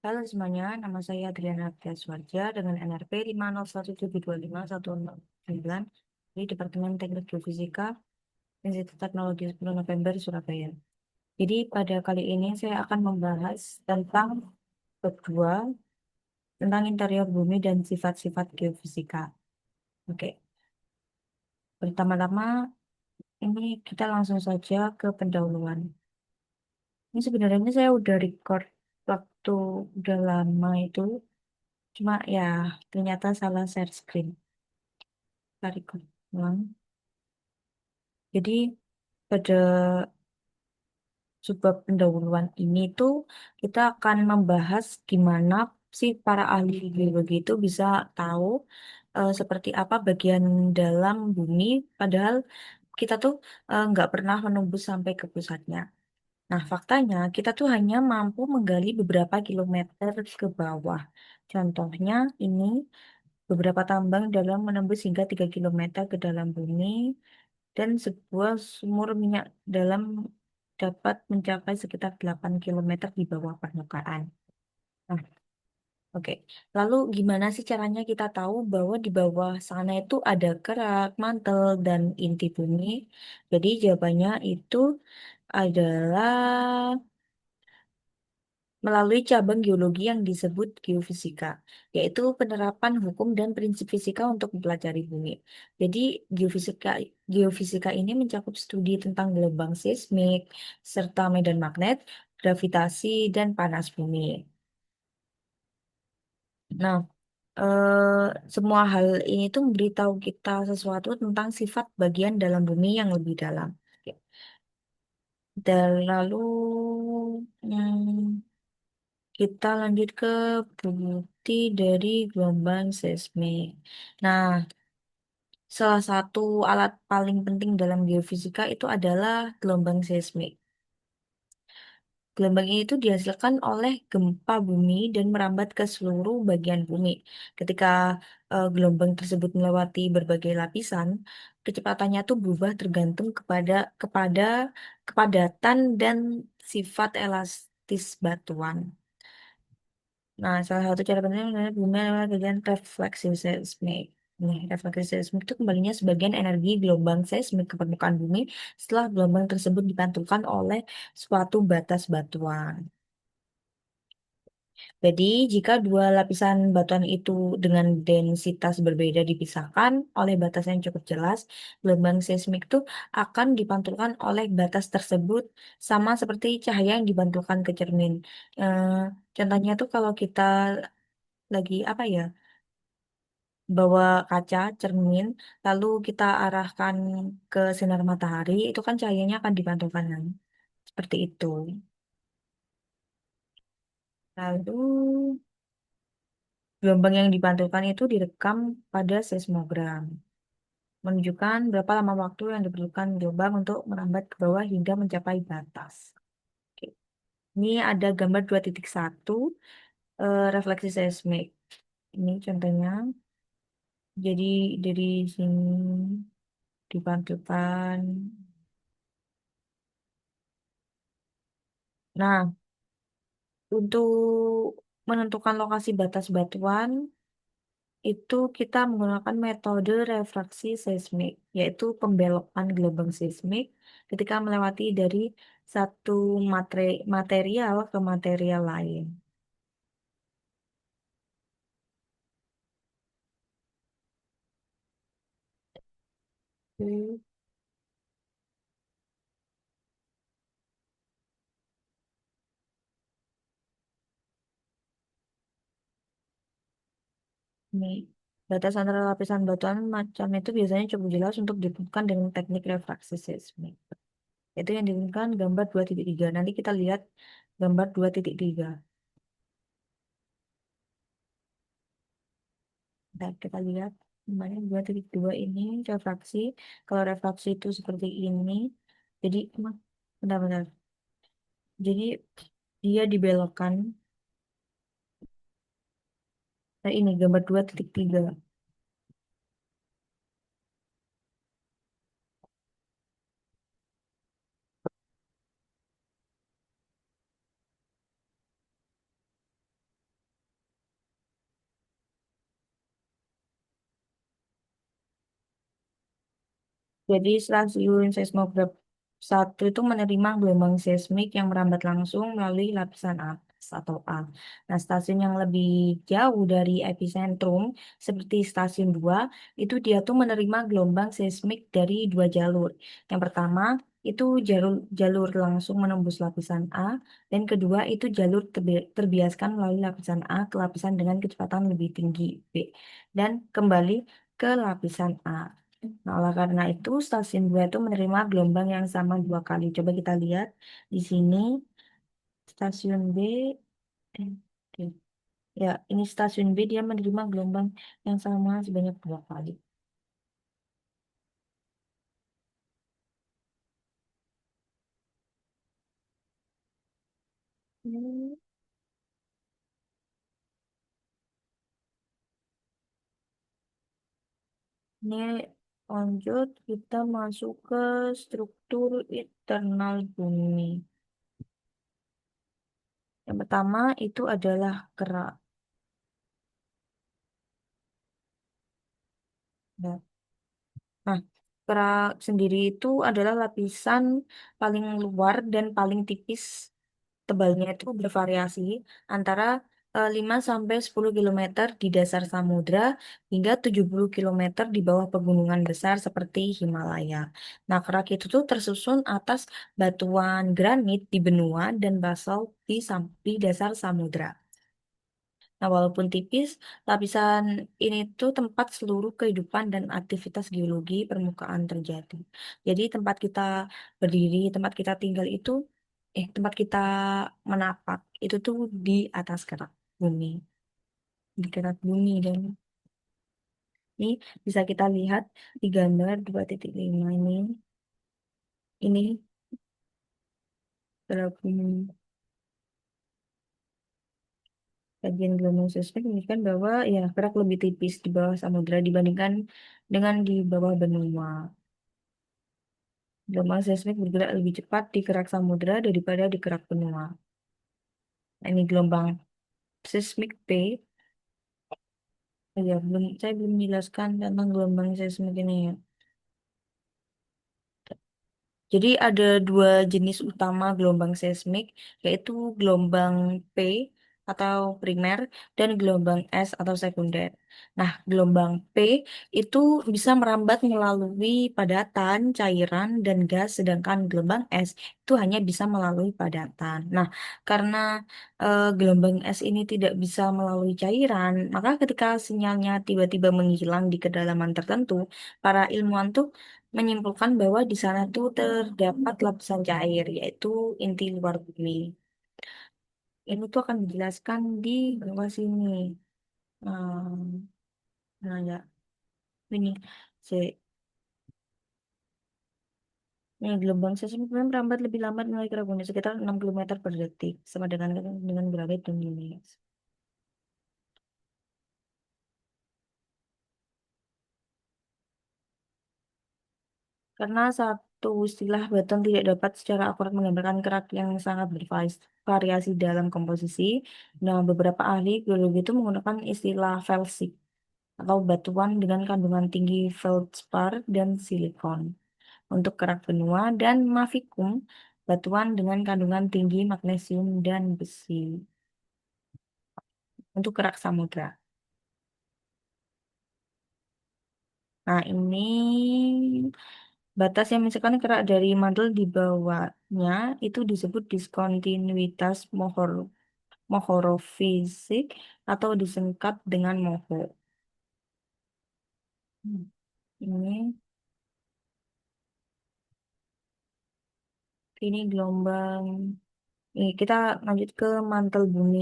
Halo semuanya, nama saya Adriana Tiaswarja dengan NRP 501725109 di Departemen Teknik Geofisika Institut Teknologi 10 November Surabaya. Jadi pada kali ini saya akan membahas tentang bab 2 tentang interior bumi dan sifat-sifat geofisika. Oke, pertama-tama ini kita langsung saja ke pendahuluan. Ini sebenarnya saya udah record waktu udah lama itu, cuma ya ternyata salah share screen. Tarik ulang. Jadi pada sebab pendahuluan ini tuh kita akan membahas gimana sih para ahli geologi itu bisa tahu seperti apa bagian dalam bumi, padahal kita tuh nggak pernah menembus sampai ke pusatnya. Nah, faktanya kita tuh hanya mampu menggali beberapa kilometer ke bawah. Contohnya ini beberapa tambang dalam menembus hingga 3 kilometer ke dalam bumi dan sebuah sumur minyak dalam dapat mencapai sekitar 8 kilometer di bawah permukaan. Nah, oke. Lalu gimana sih caranya kita tahu bahwa di bawah sana itu ada kerak, mantel, dan inti bumi? Jadi jawabannya itu adalah melalui cabang geologi yang disebut geofisika, yaitu penerapan hukum dan prinsip fisika untuk mempelajari bumi. Jadi geofisika geofisika ini mencakup studi tentang gelombang seismik, serta medan magnet, gravitasi, dan panas bumi. Nah, semua hal ini tuh memberitahu kita sesuatu tentang sifat bagian dalam bumi yang lebih dalam. Oke. Dan lalu, hmm, kita lanjut ke bukti dari gelombang seismik. Nah, salah satu alat paling penting dalam geofisika itu adalah gelombang seismik. Gelombang ini itu dihasilkan oleh gempa bumi dan merambat ke seluruh bagian bumi. Ketika gelombang tersebut melewati berbagai lapisan, kecepatannya tuh berubah tergantung kepada kepadatan dan sifat elastis batuan. Nah, salah satu cara penting adalah bumi adalah kegiatan refleksi seismik. Nih, refleksi seismik itu kembalinya sebagian energi gelombang seismik ke permukaan bumi setelah gelombang tersebut dipantulkan oleh suatu batas batuan. Jadi, jika dua lapisan batuan itu dengan densitas berbeda dipisahkan oleh batas yang cukup jelas, gelombang seismik itu akan dipantulkan oleh batas tersebut sama seperti cahaya yang dipantulkan ke cermin. Eh, Contohnya tuh kalau kita lagi apa ya, bawa kaca cermin lalu kita arahkan ke sinar matahari itu kan cahayanya akan dipantulkan kan? Seperti itu. Lalu gelombang yang dipantulkan itu direkam pada seismogram, menunjukkan berapa lama waktu yang diperlukan gelombang untuk merambat ke bawah hingga mencapai batas. Oke. Ini ada gambar 2.1 refleksi seismik. Ini contohnya. Jadi dari sini dipantulkan. Nah, untuk menentukan lokasi batas batuan, itu kita menggunakan metode refraksi seismik, yaitu pembelokan gelombang seismik ketika melewati dari satu material ke material lain. Hmm. Ini batas antara lapisan batuan macam itu biasanya cukup jelas untuk ditentukan dengan teknik refraksi seismik. Itu yang ditunjukkan gambar 2.3. Nanti kita lihat gambar 2.3. Nah, kita lihat kemarin 2.2 ini refraksi. Kalau refraksi itu seperti ini. Jadi, benar-benar. Jadi, dia dibelokkan. Nah, ini gambar 2.3. Jadi stasiun seismograf satu itu menerima gelombang seismik yang merambat langsung melalui lapisan atas atau A. Nah, stasiun yang lebih jauh dari epicentrum seperti stasiun 2 itu dia tuh menerima gelombang seismik dari dua jalur. Yang pertama itu jalur jalur langsung menembus lapisan A dan kedua itu jalur terbiaskan melalui lapisan A ke lapisan dengan kecepatan lebih tinggi B dan kembali ke lapisan A. Nah, oleh karena itu, stasiun 2 itu menerima gelombang yang sama dua kali. Coba kita lihat di sini, stasiun B, oke. Ya, ini stasiun B, dia menerima gelombang yang sama sebanyak dua kali. Hmm, Ini lanjut, kita masuk ke struktur internal bumi. Yang pertama itu adalah kerak. Ya. Nah, kerak sendiri itu adalah lapisan paling luar dan paling tipis tebalnya itu bervariasi antara 5 sampai 10 kilometer di dasar samudra hingga 70 kilometer di bawah pegunungan besar seperti Himalaya. Nah, kerak itu tuh tersusun atas batuan granit di benua dan basalt di dasar samudra. Nah, walaupun tipis, lapisan ini tuh tempat seluruh kehidupan dan aktivitas geologi permukaan terjadi. Jadi tempat kita berdiri, tempat kita tinggal itu, tempat kita menapak itu tuh di atas kerak bumi, di kerak bumi dan ini bisa kita lihat di gambar 2.5 ini. Ini kerak bumi. Kajian gelombang seismik menunjukkan bahwa ya kerak lebih tipis di bawah samudra dibandingkan dengan di bawah benua. Gelombang seismik bergerak lebih cepat di kerak samudra daripada di kerak benua. Nah, ini gelombang seismik P. Ya, saya belum menjelaskan tentang gelombang seismik ini ya. Jadi ada dua jenis utama gelombang seismik, yaitu gelombang P atau primer dan gelombang S atau sekunder. Nah, gelombang P itu bisa merambat melalui padatan, cairan, dan gas, sedangkan gelombang S itu hanya bisa melalui padatan. Nah, karena gelombang S ini tidak bisa melalui cairan, maka ketika sinyalnya tiba-tiba menghilang di kedalaman tertentu, para ilmuwan tuh menyimpulkan bahwa di sana tuh terdapat lapisan cair, yaitu inti luar bumi. Ini tuh akan dijelaskan di bawah sini. Hmm, nah ya, ini. Ini gelombang seismik memang merambat lebih lambat melalui kerak bumi sekitar 6 kilometer per detik, sama dengan gravit dan dunia. Karena satu istilah beton tidak dapat secara akurat menggambarkan kerak yang sangat bervariasi dalam komposisi. Nah, beberapa ahli geologi itu menggunakan istilah felsik atau batuan dengan kandungan tinggi feldspar dan silikon untuk kerak benua dan mafikum batuan dengan kandungan tinggi magnesium dan besi untuk kerak samudra. Nah, ini batas yang memisahkan kerak dari mantel di bawahnya itu disebut diskontinuitas Mohorovicic atau disingkat dengan Moho. Hmm. Ini ini gelombang. Ini kita lanjut ke mantel bumi.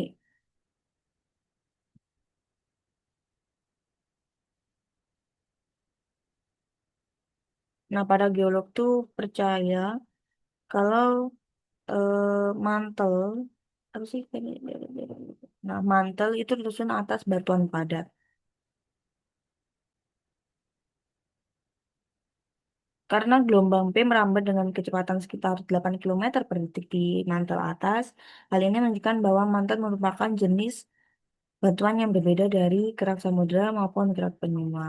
Nah, para geolog tuh percaya kalau mantel apa sih? Nah, mantel itu disusun atas batuan padat. Karena gelombang P merambat dengan kecepatan sekitar 8 kilometer per detik di mantel atas, hal ini menunjukkan bahwa mantel merupakan jenis batuan yang berbeda dari kerak samudera maupun kerak benua.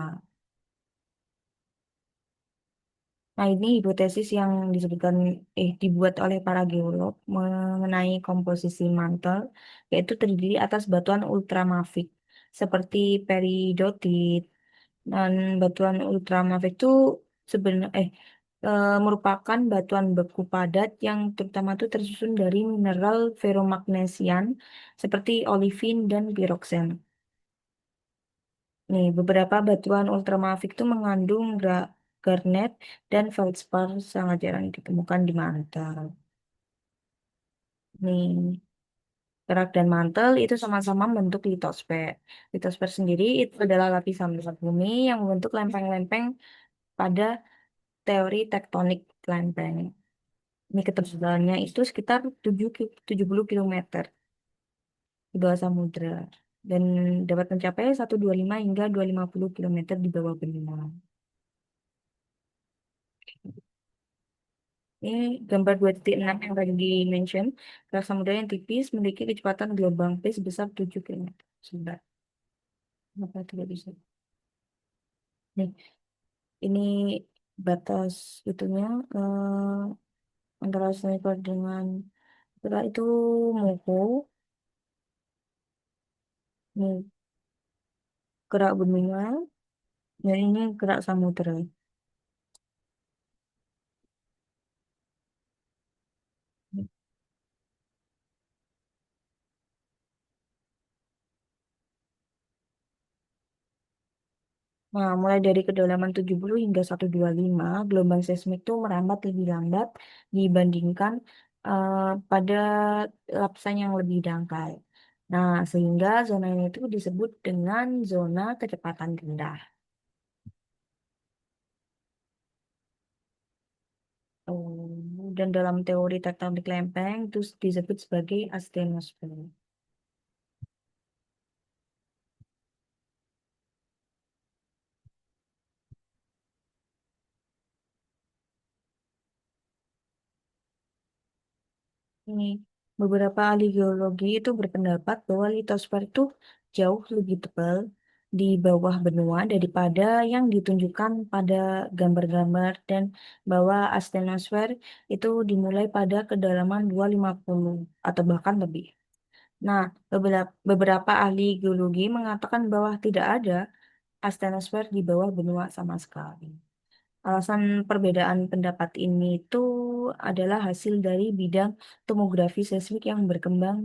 Nah, ini hipotesis yang dibuat oleh para geolog mengenai komposisi mantel, yaitu terdiri atas batuan ultramafik seperti peridotit. Dan batuan ultramafik itu sebenarnya merupakan batuan beku padat yang terutama itu tersusun dari mineral ferromagnesian seperti olivin dan piroxen. Nih, beberapa batuan ultramafik itu mengandung garnet dan feldspar sangat jarang ditemukan di mantel. Nih, kerak dan mantel itu sama-sama membentuk litosfer. Litosfer sendiri itu adalah lapisan besar bumi yang membentuk lempeng-lempeng pada teori tektonik lempeng. Ini ketebalannya itu sekitar 70 kilometer di bawah samudra dan dapat mencapai 125 hingga 250 kilometer di bawah benua. Ini gambar 2.6 yang tadi di-mention. Kerak samudra yang tipis memiliki kecepatan gelombang P sebesar 7 km. Sebentar, kenapa tidak bisa? Nih, ini batas itunya antara sniper dengan kerak itu Moho. Nih, kerak benua. Dan ini kerak samudra. Nah, mulai dari kedalaman 70 hingga 125, gelombang seismik itu merambat lebih lambat dibandingkan eh, pada lapisan yang lebih dangkal. Nah, sehingga zona ini itu disebut dengan zona kecepatan rendah. Dan dalam teori tektonik lempeng itu disebut sebagai astenosfer. Ini beberapa ahli geologi itu berpendapat bahwa litosfer itu jauh lebih tebal di bawah benua daripada yang ditunjukkan pada gambar-gambar dan bahwa astenosfer itu dimulai pada kedalaman 250 atau bahkan lebih. Nah, beberapa ahli geologi mengatakan bahwa tidak ada astenosfer di bawah benua sama sekali. Alasan perbedaan pendapat ini itu adalah hasil dari bidang tomografi seismik yang berkembang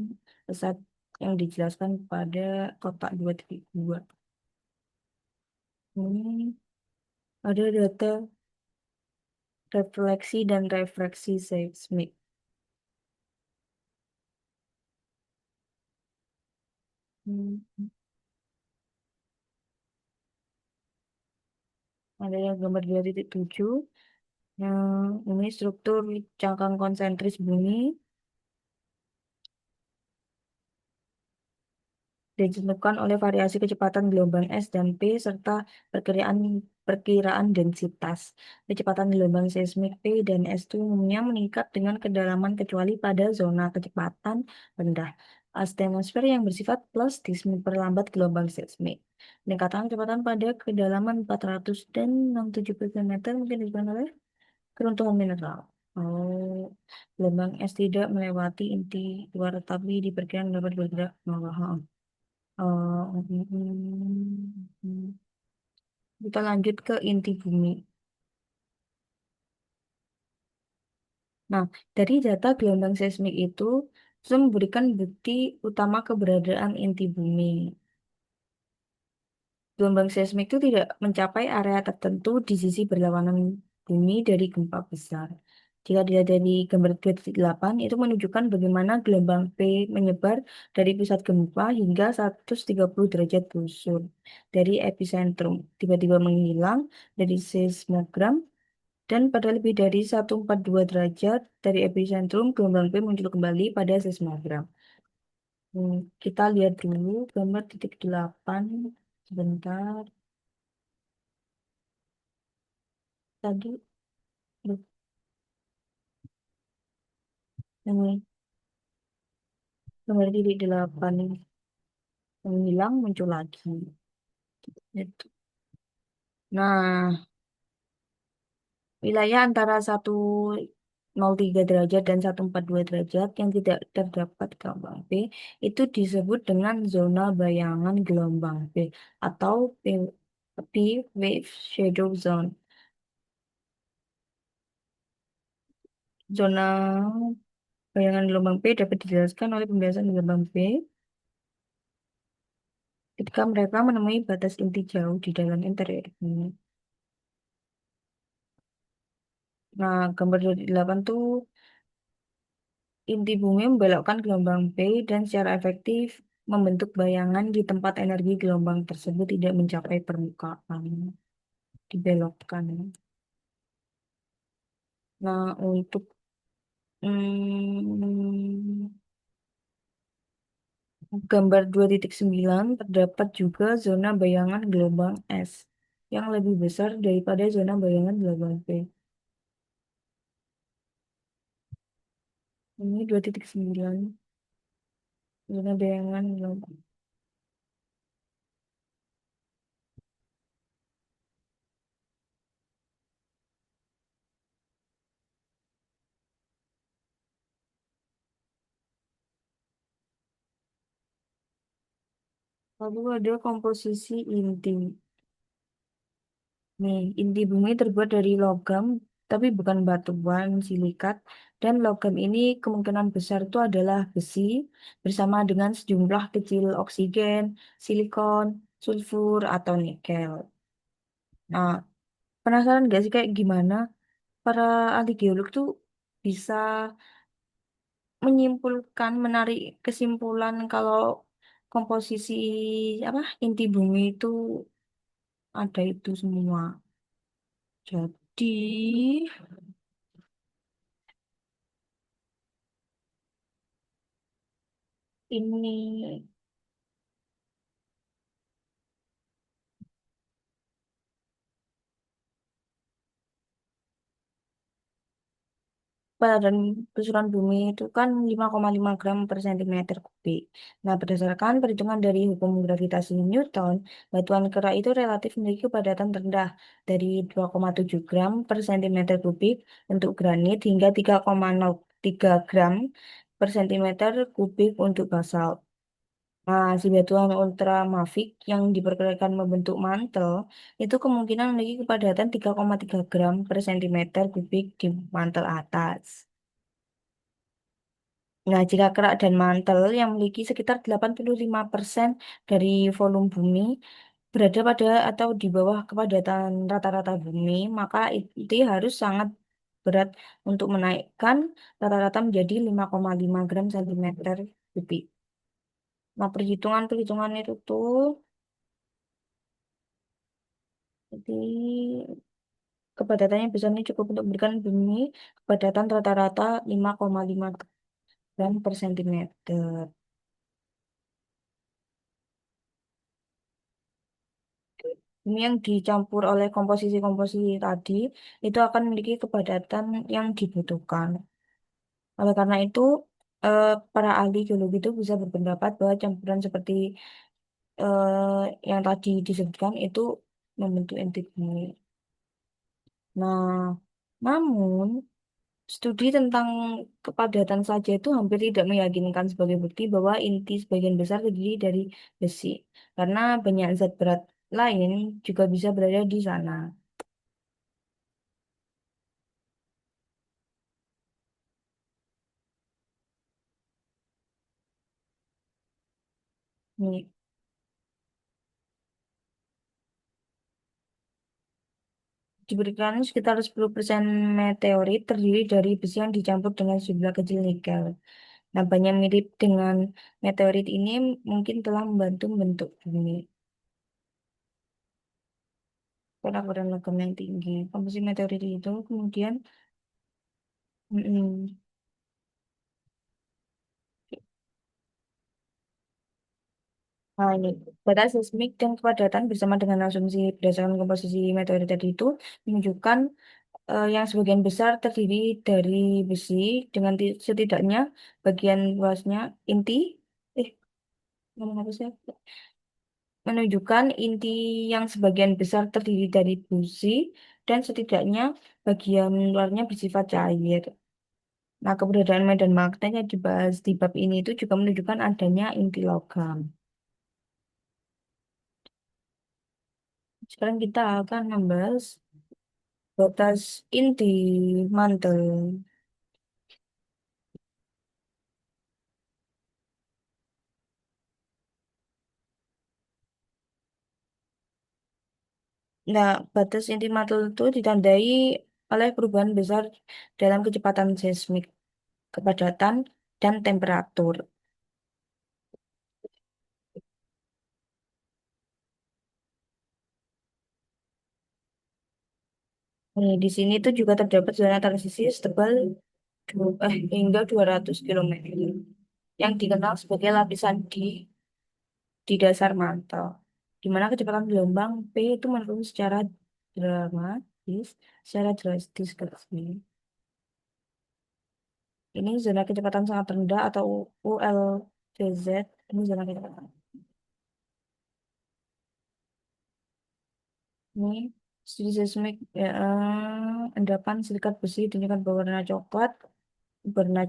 pesat yang dijelaskan pada kotak 2.2. Ini ada data refleksi dan refraksi seismik. Hmm, Ada yang gambar 2.7. Yang ini struktur cangkang konsentris bumi ditentukan oleh variasi kecepatan gelombang S dan P serta perkiraan perkiraan densitas. Kecepatan gelombang seismik P dan S itu umumnya meningkat dengan kedalaman kecuali pada zona kecepatan rendah. Astenosfer yang bersifat plastis memperlambat gelombang seismik. Peningkatan kecepatan pada kedalaman 400 dan 670 km mungkin disebabkan oleh keruntuhan mineral. Oh, gelombang es tidak melewati inti luar tapi diperkirakan dapat bergerak ke bawah. Kita lanjut ke inti bumi. Nah, dari data gelombang seismik itu memberikan bukti utama keberadaan inti bumi. Gelombang seismik itu tidak mencapai area tertentu di sisi berlawanan bumi dari gempa besar. Jika dilihat dari gambar 2.8 itu menunjukkan bagaimana gelombang P menyebar dari pusat gempa hingga 130 derajat busur dari epicentrum, tiba-tiba menghilang dari seismogram dan pada lebih dari 142 derajat dari epicentrum, gelombang P muncul kembali pada seismogram. Kita lihat dulu gambar 8 sebentar. Tadi loh, ini gambar 8 menghilang muncul lagi. Itu. Nah, Wilayah antara 103 derajat dan 142 derajat yang tidak terdapat gelombang B itu disebut dengan zona bayangan gelombang B atau P wave shadow zone. Zona bayangan gelombang B dapat dijelaskan oleh pembiasan gelombang B ketika mereka menemui batas inti jauh di dalam interior bumi. Nah, gambar 28 tuh inti bumi membelokkan gelombang B dan secara efektif membentuk bayangan di tempat energi gelombang tersebut tidak mencapai permukaan. Dibelokkan. Nah, untuk hmm, gambar 2.9 terdapat juga zona bayangan gelombang S yang lebih besar daripada zona bayangan gelombang B. Ini 2.9 zona bayangan gelombang. Lalu ada komposisi inti. Nih, inti bumi terbuat dari logam, tapi bukan batuan, silikat. Dan logam ini kemungkinan besar itu adalah besi bersama dengan sejumlah kecil oksigen, silikon, sulfur, atau nikel. Nah, penasaran gak sih kayak gimana para ahli geolog tuh bisa menyimpulkan, menarik kesimpulan kalau komposisi apa inti bumi itu ada itu semua. Jadi ini badan pesuran bumi itu kan 5,5 gram per sentimeter kubik. Nah, berdasarkan perhitungan dari hukum gravitasi Newton, batuan kera itu relatif memiliki kepadatan rendah dari 2,7 gram per sentimeter kubik untuk granit hingga 3,03 gram per sentimeter kubik untuk basalt. Nah, si batuan ultramafic yang diperkirakan membentuk mantel itu kemungkinan memiliki kepadatan 3,3 gram per sentimeter kubik di mantel atas. Nah, jika kerak dan mantel yang memiliki sekitar 85% dari volume bumi berada pada atau di bawah kepadatan rata-rata bumi, maka itu harus sangat berat untuk menaikkan rata-rata menjadi 5,5 gram sentimeter kubik. Nah, perhitungan-perhitungan itu tuh jadi kepadatannya besar ini cukup untuk memberikan bumi kepadatan rata-rata 5,5 gram per sentimeter. Ini yang dicampur oleh komposisi-komposisi tadi itu akan memiliki kepadatan yang dibutuhkan. Oleh karena itu, para ahli geologi itu bisa berpendapat bahwa campuran seperti yang tadi disebutkan itu membentuk inti bumi. Nah, namun studi tentang kepadatan saja itu hampir tidak meyakinkan sebagai bukti bahwa inti sebagian besar terdiri dari besi, karena banyak zat berat lain juga bisa berada di sana. Nih, diberikan sekitar 10% meteorit terdiri dari besi yang dicampur dengan sejumlah kecil nikel. Nampaknya mirip dengan meteorit ini mungkin telah membantu membentuk bumi. Kolam logam yang tinggi. Komposisi meteorit itu kemudian mm, nah ini batas seismik dan kepadatan bersama dengan asumsi berdasarkan komposisi meteorit tadi itu menunjukkan yang sebagian besar terdiri dari besi dengan setidaknya bagian luasnya inti eh ngomong apa sih? Menunjukkan inti yang sebagian besar terdiri dari busi dan setidaknya bagian luarnya bersifat cair. Nah, keberadaan medan magnet yang dibahas di bab ini itu juga menunjukkan adanya inti logam. Sekarang kita akan membahas batas inti mantel. Nah, batas inti mantel itu ditandai oleh perubahan besar dalam kecepatan seismik, kepadatan, dan temperatur. Di sini tuh juga terdapat zona transisi setebal hingga 200 kilometer yang dikenal sebagai lapisan di dasar mantel. Di mana kecepatan gelombang P itu menurun dramatis, secara drastis ke sini. Ini zona kecepatan sangat rendah atau ULTZ. Ini zona kecepatan. Ini studi seismik endapan silikat besi dengan berwarna coklat, berwarna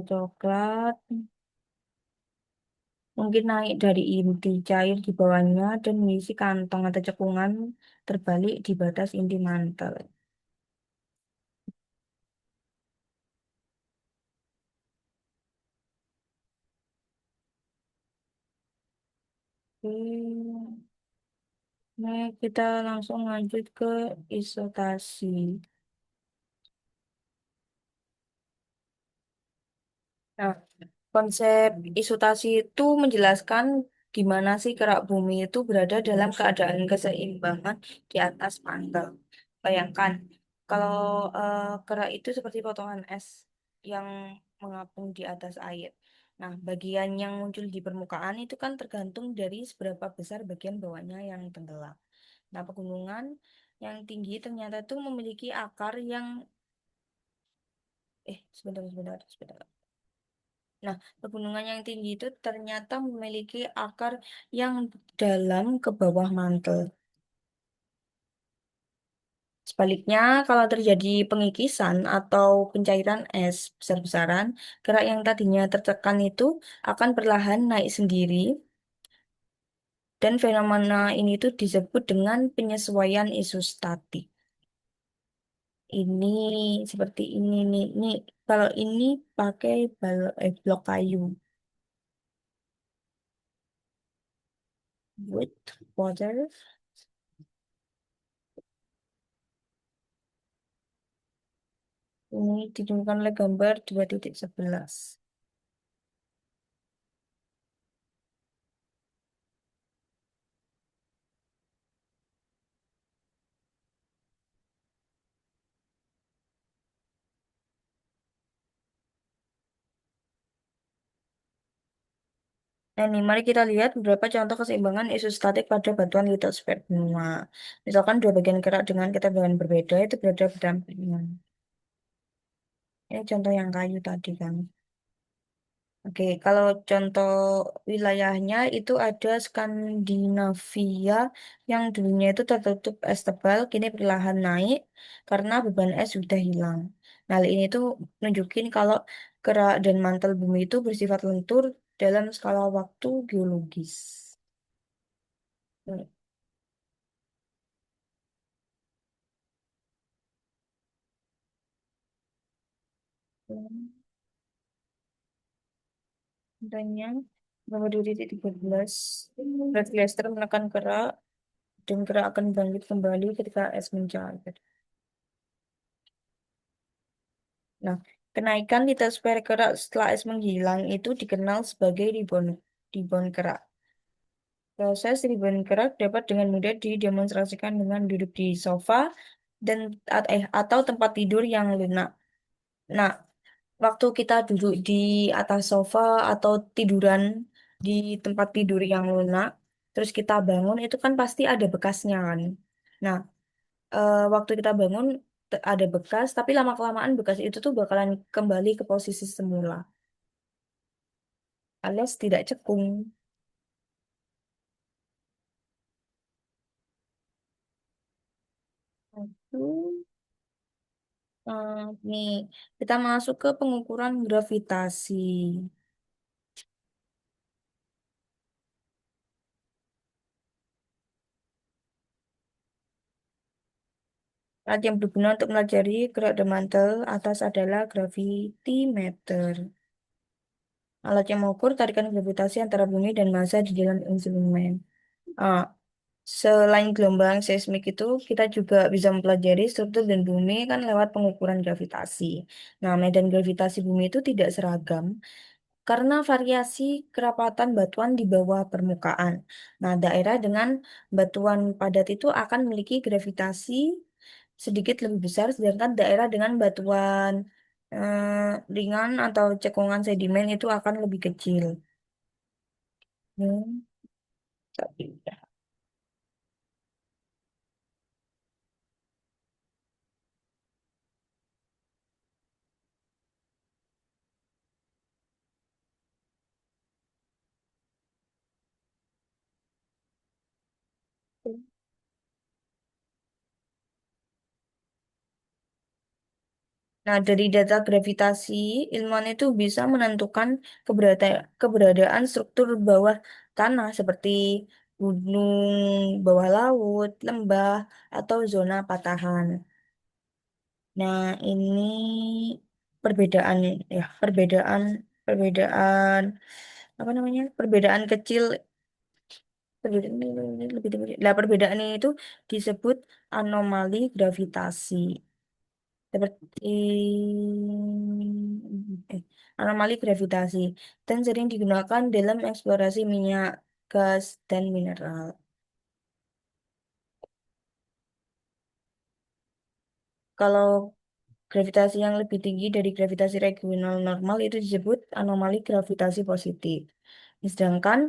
coklat, mungkin naik dari inti cair di bawahnya dan mengisi kantong atau cekungan terbalik di batas inti mantel. Oke. Nah, kita langsung lanjut ke isotasi. Nah, konsep isotasi itu menjelaskan gimana sih kerak bumi itu berada dalam keadaan keseimbangan di atas mantel. Bayangkan, kalau kerak itu seperti potongan es yang mengapung di atas air. Nah, bagian yang muncul di permukaan itu kan tergantung dari seberapa besar bagian bawahnya yang tenggelam. Nah, pegunungan yang tinggi ternyata itu memiliki akar yang sebentar. Nah, pegunungan yang tinggi itu ternyata memiliki akar yang dalam ke bawah mantel. Sebaliknya, kalau terjadi pengikisan atau pencairan es besar-besaran, gerak yang tadinya tertekan itu akan perlahan naik sendiri, dan fenomena ini tuh disebut dengan penyesuaian isostatik. Ini seperti ini nih. Kalau ini pakai blok kayu, wood, water. Ini ditunjukkan oleh gambar 2.11. Nah, ini mari kita lihat beberapa contoh keseimbangan isostatik pada batuan litosfer benua. Misalkan dua bagian gerak dengan ketebalan berbeda itu berada berdampingan. Ini contoh yang kayu tadi kan. Oke, kalau contoh wilayahnya itu ada Skandinavia yang dulunya itu tertutup es tebal, kini perlahan naik karena beban es sudah hilang. Nah, hal ini tuh nunjukin kalau gerak dan mantel bumi itu bersifat lentur dalam skala waktu geologis. Contohnya, nomor 2.13, Red Glacier menekan gerak dan gerak akan bangkit kembali ketika es mencair. Nah, kenaikan litosfer kerak setelah es menghilang itu dikenal sebagai rebound kerak. Proses rebound kerak dapat dengan mudah didemonstrasikan dengan duduk di sofa atau tempat tidur yang lunak. Nah, waktu kita duduk di atas sofa atau tiduran di tempat tidur yang lunak, terus kita bangun itu kan pasti ada bekasnya kan. Nah, waktu kita bangun ada bekas, tapi lama-kelamaan bekas itu tuh bakalan kembali ke posisi semula, alias tidak cekung. Itu, nih, kita masuk ke pengukuran gravitasi. Alat yang berguna untuk melajari gerak the mantle atas adalah gravitimeter. Alat yang mengukur tarikan gravitasi antara bumi dan massa di dalam instrumen. Ah, Selain gelombang seismik itu, kita juga bisa mempelajari struktur dan bumi kan lewat pengukuran gravitasi. Nah, medan gravitasi bumi itu tidak seragam karena variasi kerapatan batuan di bawah permukaan. Nah, daerah dengan batuan padat itu akan memiliki gravitasi sedikit lebih besar, sedangkan daerah dengan batuan ringan atau cekungan sedimen itu akan lebih kecil. Hmm, tapi udah. Nah, dari data gravitasi, ilmuwan itu bisa menentukan keberadaan struktur bawah tanah seperti gunung, bawah laut, lembah, atau zona patahan. Nah, ini perbedaan perbedaan apa namanya? Perbedaan kecil, perbedaan ini lebih nah, perbedaan ini itu disebut anomali gravitasi. Seperti anomali gravitasi dan sering digunakan dalam eksplorasi minyak, gas, dan mineral. Kalau gravitasi yang lebih tinggi dari gravitasi regional normal itu disebut anomali gravitasi positif. Sedangkan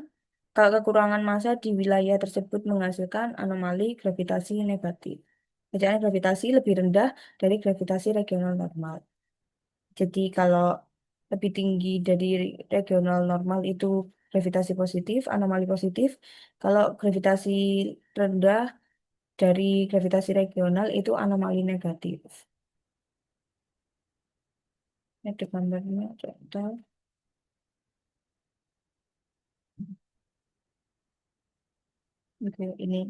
kalau kekurangan massa di wilayah tersebut menghasilkan anomali gravitasi negatif. Bacaan gravitasi lebih rendah dari gravitasi regional normal. Jadi kalau lebih tinggi dari regional normal itu gravitasi positif, anomali positif. Kalau gravitasi rendah dari gravitasi regional itu anomali negatif. Ini ada gambarnya, contoh. Oke, ini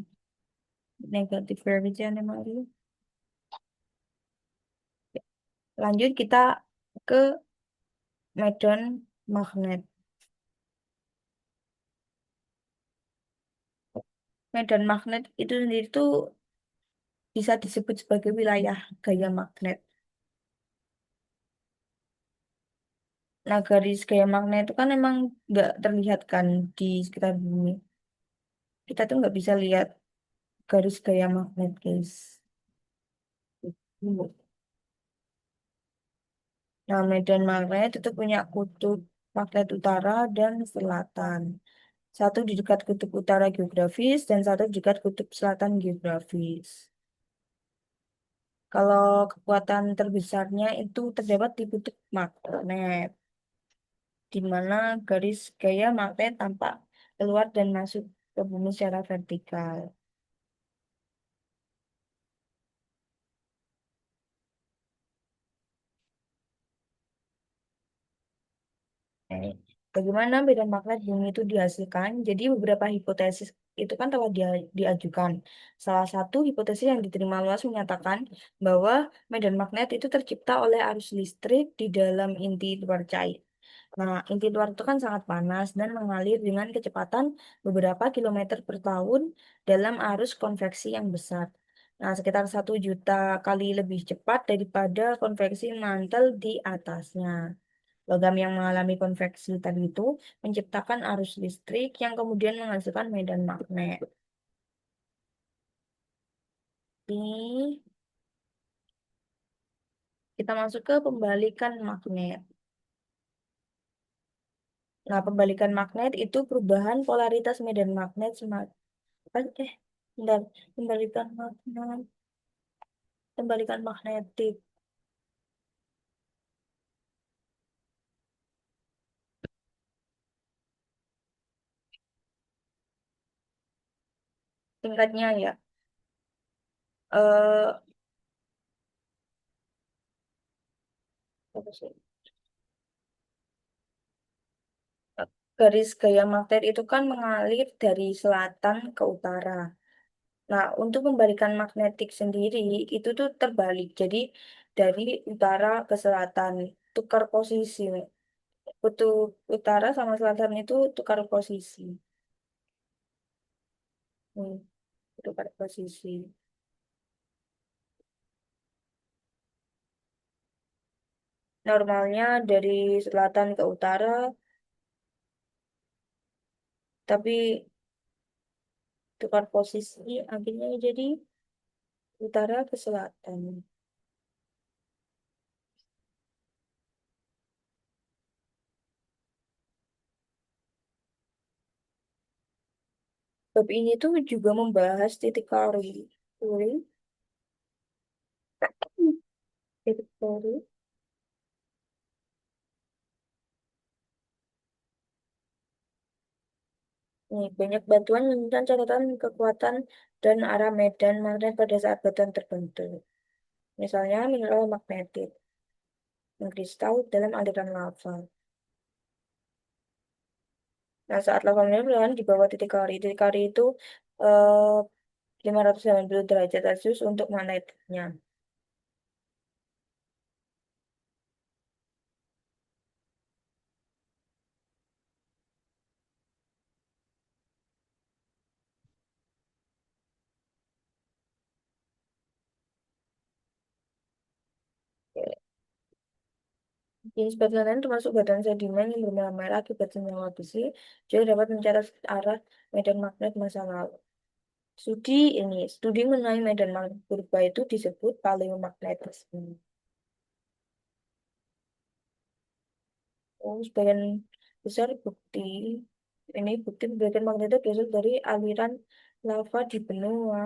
negatif gravity anomaly. Lanjut kita ke medan magnet. Medan magnet itu sendiri tuh bisa disebut sebagai wilayah gaya magnet. Nah, garis gaya magnet itu kan emang nggak terlihat kan di sekitar bumi. Kita tuh nggak bisa lihat garis gaya magnet, guys. Nah, medan magnet itu punya kutub magnet utara dan selatan. Satu di dekat kutub utara geografis dan satu di dekat kutub selatan geografis. Kalau kekuatan terbesarnya itu terdapat di kutub magnet, di mana garis gaya magnet tampak keluar dan masuk ke bumi secara vertikal. Nah, bagaimana medan magnet bumi itu dihasilkan? Jadi beberapa hipotesis itu kan telah diajukan. Salah satu hipotesis yang diterima luas menyatakan bahwa medan magnet itu tercipta oleh arus listrik di dalam inti luar cair. Nah, inti luar itu kan sangat panas dan mengalir dengan kecepatan beberapa kilometer per tahun dalam arus konveksi yang besar. Nah, sekitar 1 juta kali lebih cepat daripada konveksi mantel di atasnya. Logam yang mengalami konveksi tadi itu menciptakan arus listrik yang kemudian menghasilkan medan magnet. Ini kita masuk ke pembalikan magnet. Nah, pembalikan magnet itu perubahan polaritas medan magnet bentar, pembalikan magnet. Pembalikan magnetik. Singkatnya ya, eh apa sih? Garis gaya magnet itu kan mengalir dari selatan ke utara. Nah, untuk membalikan magnetik sendiri itu tuh terbalik. Jadi dari utara ke selatan, tukar posisi. Kutub utara sama selatan itu tukar posisi. Hmm, tukar posisi. Normalnya dari selatan ke utara, tapi tukar posisi akhirnya jadi utara ke selatan. Bab ini tuh juga membahas titik kori. Kori, titik kori. Nih, banyak bantuan tentang catatan kekuatan dan arah medan magnet pada saat batuan terbentuk. Misalnya mineral magnetit, mengkristal dalam aliran lava. Nah, saat lava berada di bawah titik kori. Titik kori itu eh, 590 derajat Celcius untuk magnetnya. Jenis batuan lain termasuk batuan sedimen yang berwarna merah akibat senyawa besi juga dapat mencatat arah medan magnet masa lalu. Studi mengenai medan magnet purba itu disebut paleomagnetisme. Oh, sebagian besar bukti medan magnet itu berasal dari aliran lava di benua.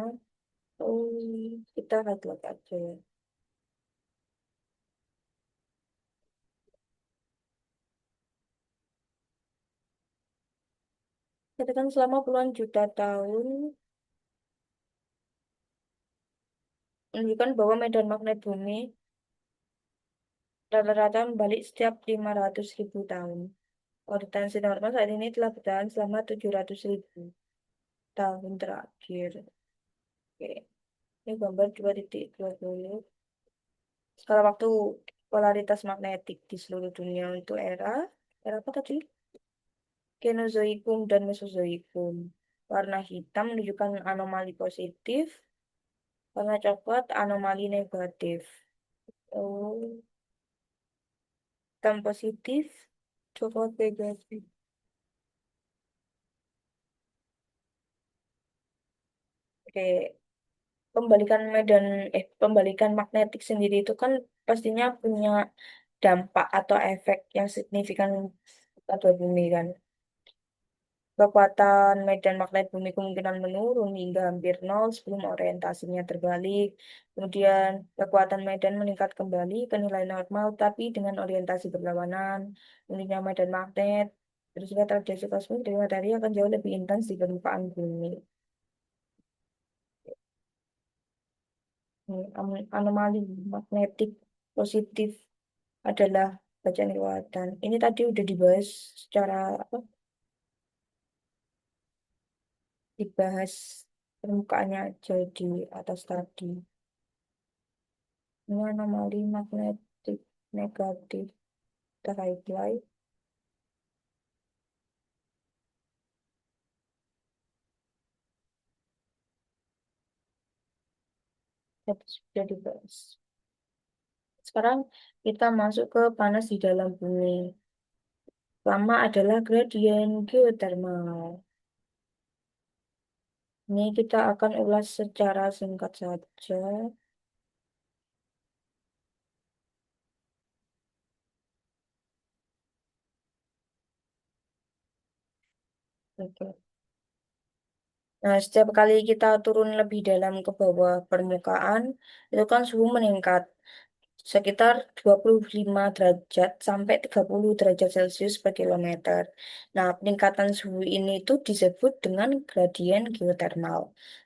Oh, kita lihat aja ya. Katakan selama puluhan juta tahun menunjukkan bahwa medan magnet bumi rata-rata membalik setiap 500.000 tahun. Orientasi normal saat ini telah bertahan selama 700.000 tahun terakhir. Oke, ini gambar 2.20. Skala waktu polaritas magnetik di seluruh dunia untuk era apa tadi? Kenozoikum dan Mesozoikum. Warna hitam menunjukkan anomali positif, warna coklat anomali negatif. Oh, hitam positif, coklat negatif. Oke, pembalikan magnetik sendiri itu kan pastinya punya dampak atau efek yang signifikan pada bumi kan. Kekuatan medan magnet bumi kemungkinan menurun hingga hampir nol sebelum orientasinya terbalik. Kemudian kekuatan medan meningkat kembali ke nilai normal tapi dengan orientasi berlawanan. Meningkatnya medan magnet terus radiasi kosmik dari matahari akan jauh lebih intens di permukaan bumi. Anomali magnetik positif adalah bacaan kekuatan. Ini tadi udah dibahas secara apa? Dibahas permukaannya aja di atas tadi. Ini anomali magnetik negatif terhighlight. Tadi sudah dibahas. Sekarang kita masuk ke panas di dalam bumi. Pertama adalah gradien geotermal. Ini kita akan ulas secara singkat saja. Oke. Nah, setiap kali kita turun lebih dalam ke bawah permukaan, itu kan suhu meningkat sekitar 25 derajat sampai 30 derajat Celcius per kilometer. Nah, peningkatan suhu ini itu disebut dengan gradien geotermal.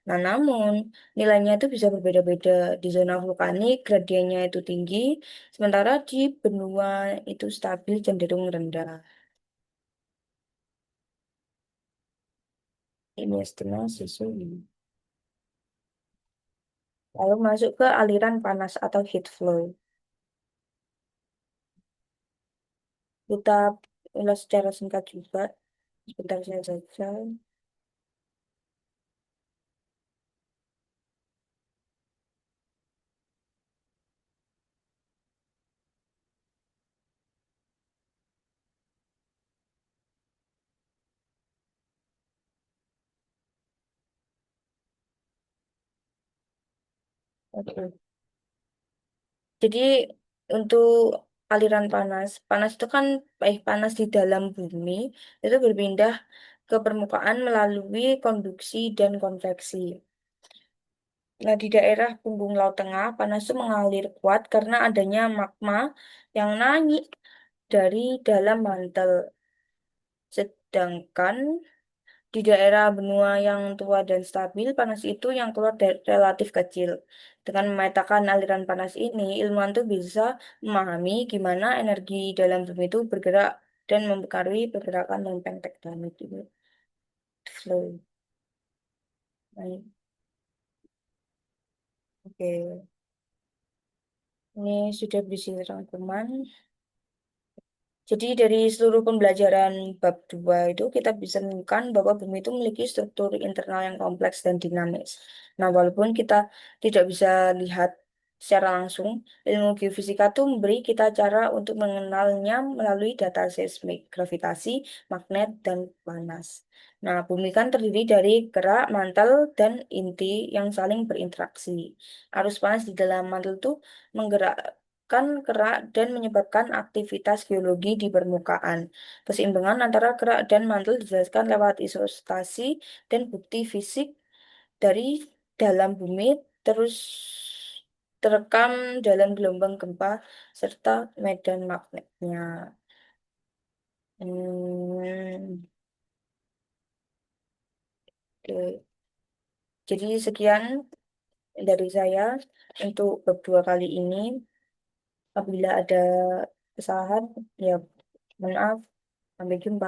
Nah, namun nilainya itu bisa berbeda-beda. Di zona vulkanik gradiennya itu tinggi, sementara di benua itu stabil cenderung rendah. Ini estimasi suhu. Lalu masuk ke aliran panas atau heat flow. Kita ulas secara singkat juga. Sebentar saya saja. Oke. Jadi untuk aliran panas, panas itu kan panas di dalam bumi itu berpindah ke permukaan melalui konduksi dan konveksi. Nah, di daerah punggung Laut Tengah, panas itu mengalir kuat karena adanya magma yang naik dari dalam mantel. Sedangkan di daerah benua yang tua dan stabil, panas itu yang keluar relatif kecil. Dengan memetakan aliran panas ini, ilmuwan tuh bisa memahami gimana energi dalam bumi itu bergerak dan mempengaruhi pergerakan lempeng tektonik itu. Flow. Baik. Oke, ini sudah berisi rangkuman. Jadi dari seluruh pembelajaran bab 2 itu kita bisa menemukan bahwa bumi itu memiliki struktur internal yang kompleks dan dinamis. Nah, walaupun kita tidak bisa lihat secara langsung, ilmu geofisika itu memberi kita cara untuk mengenalnya melalui data seismik, gravitasi, magnet, dan panas. Nah, bumi kan terdiri dari kerak, mantel, dan inti yang saling berinteraksi. Arus panas di dalam mantel itu menggerakkan kerak dan menyebabkan aktivitas geologi di permukaan. Keseimbangan antara kerak dan mantel dijelaskan lewat isostasi dan bukti fisik dari dalam bumi terus terekam dalam gelombang gempa serta medan magnetnya. Hmm, oke. Jadi sekian dari saya untuk bab 2 kali ini. Apabila ada kesalahan, ya maaf. Sampai jumpa.